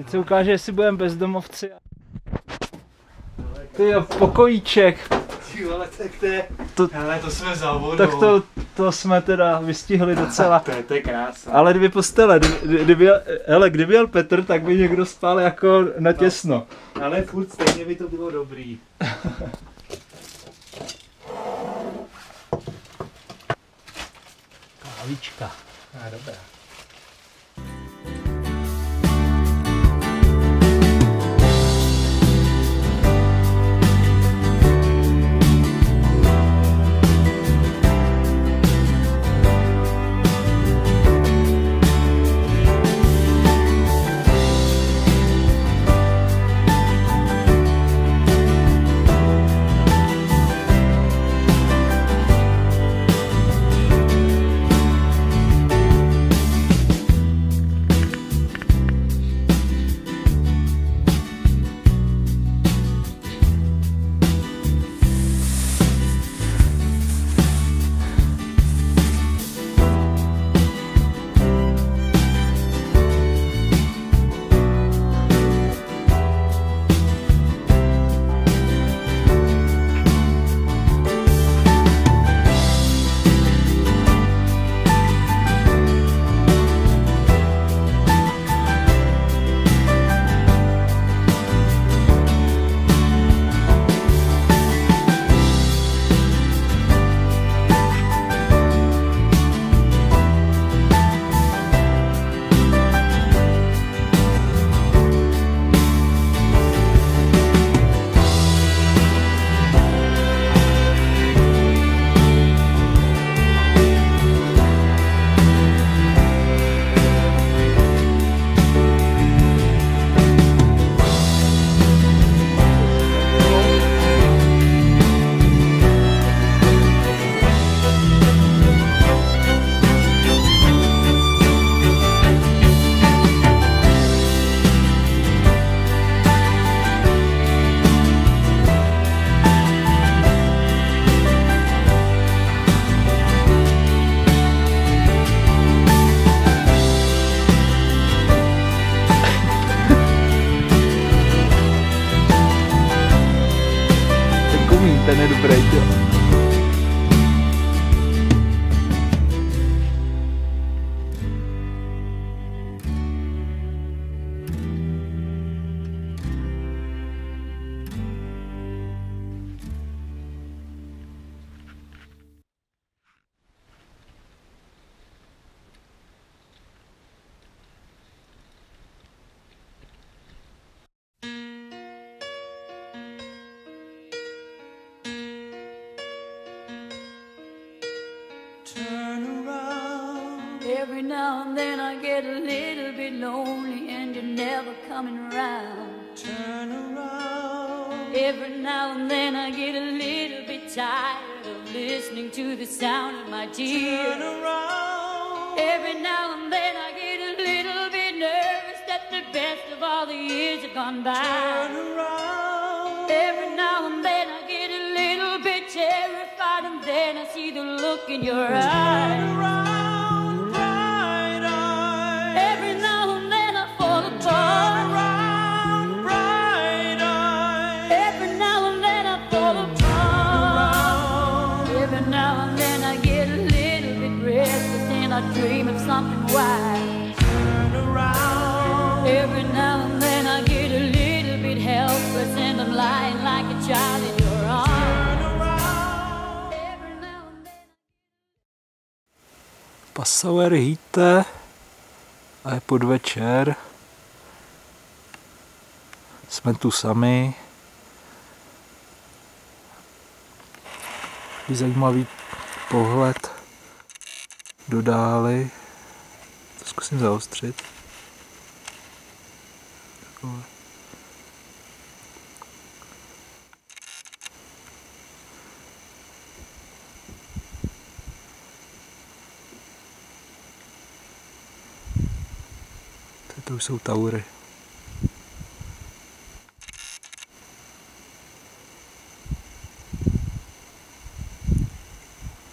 Teď se ukáže, jestli budeme bezdomovci. Ty jo, pokojíček. Ale tak to jsme za vodou. Tak to jsme teda vystihli docela. To je krása. Ale dvě postele, kdyby jel Petr, tak by někdo spal jako na těsno. No, ale furt stejně by to bylo dobrý. Kávička. Dobrá. Ten je dobrý, jo. Every now and then I get a little bit lonely and you're never coming around. Turn around. Every now and then I get a little bit tired of listening to the sound of my tears. Turn around. Every now and then I get a little bit nervous that the best of all the years have gone by. Turn around. Every now and then I get a little bit terrified and then I see the look in your eyes. Turn around. Dream of something wise. Turn around. Every now and then I get a little bit helpless and I'm lying like a child in your arms. Turn around. Every now and then. Passauer hýte a je podvečer. Jsme tu sami. Zajímavý pohled do dály. To zkusím zaostřit. Takové. To už jsou taury.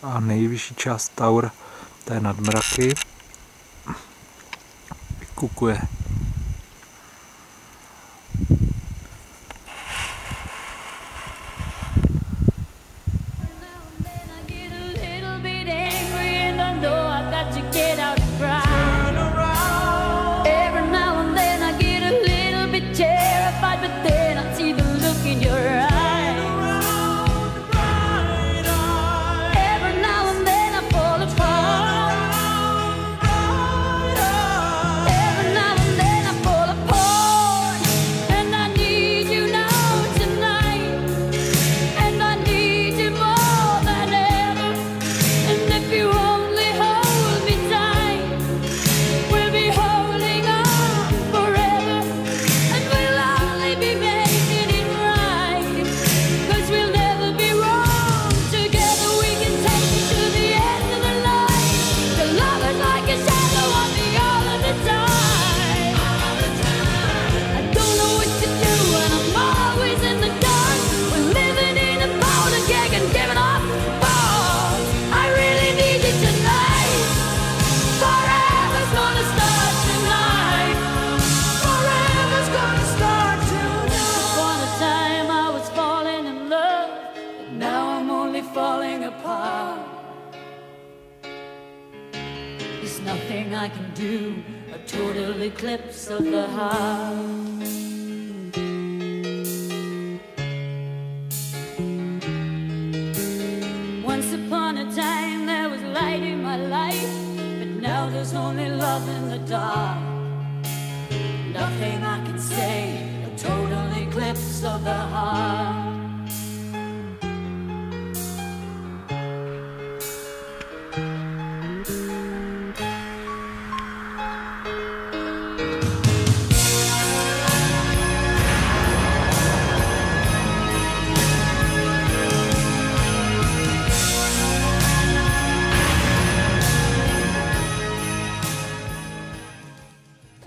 A nejvyšší část taur, to je nad mraky. Vykukuje. I can do, a total eclipse of the heart. Once upon a time there was light in my life, but now there's only love in the dark. Nothing I can say, a total eclipse of the heart.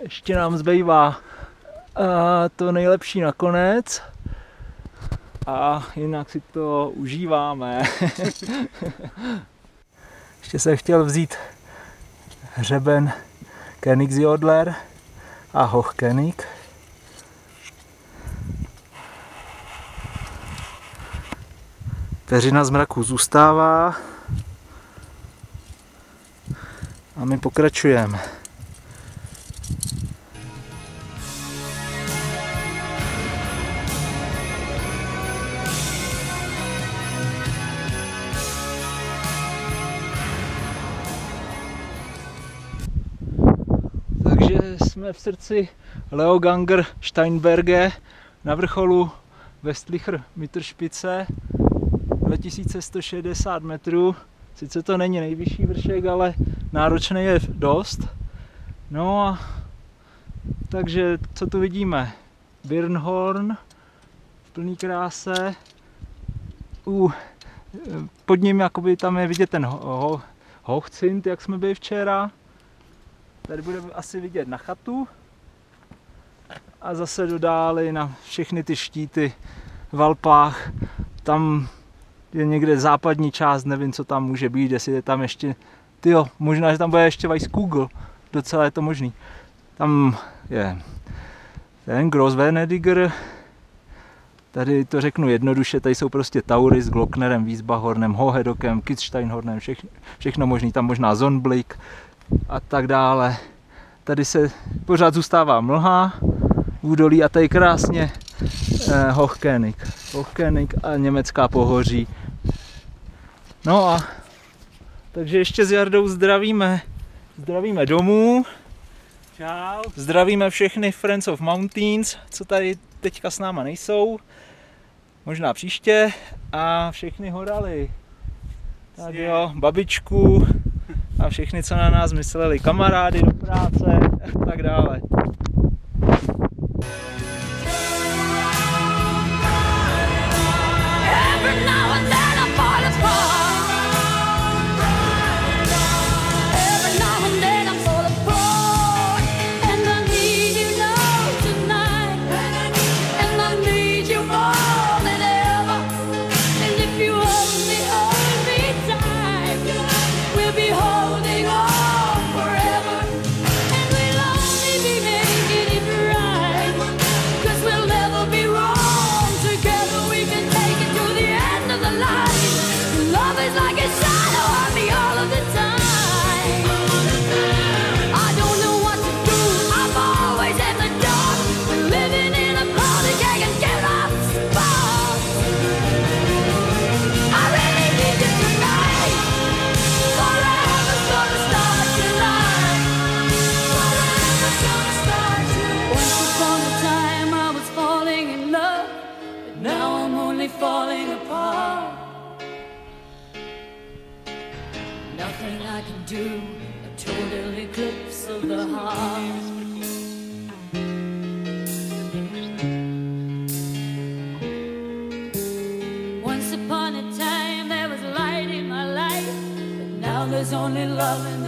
Ještě nám zbývá to nejlepší nakonec a jinak si to užíváme. Ještě jsem chtěl vzít hřeben Königsjodler a Hochkönig. Peřina z mraku zůstává a my pokračujeme. Jsme v srdci Leoganger Steinberge na vrcholu Westlicher Mittelspitze, 2160 metrů. Sice to není nejvyšší vršek, ale náročný je dost. No a takže co tu vidíme? Birnhorn v plný kráse. Pod ním jakoby tam je vidět ten Hochzind, jak jsme byli včera. Tady bude asi vidět na chatu a zase dodáli na všechny ty štíty v Alpách. Tam je někde západní část, nevím, co tam může být, jestli je tam ještě, tyjo, možná, že tam bude ještě Weißkugel, docela je to možný. Tam je ten Grossvenediger, tady to řeknu jednoduše, tady jsou prostě Tauris, Glocknerem, Wiesbachhornem, Hohedokem, Kitzsteinhornem, všechno možný, tam možná Sonnenblick a tak dále. Tady se pořád zůstává mlha v údolí a tady krásně Hochkönig a německá pohoří. No a takže ještě s Jardou zdravíme domů. Čau. Zdravíme všechny Friends of Mountains, co tady teďka s náma nejsou. Možná příště. A všechny horaly. Tak jo, babičku a všechny, co na nás mysleli, kamarády do práce a tak dále. Falling apart. Nothing I can do, a total eclipse of the heart. Once upon a time there was light in my life, but now there's only love in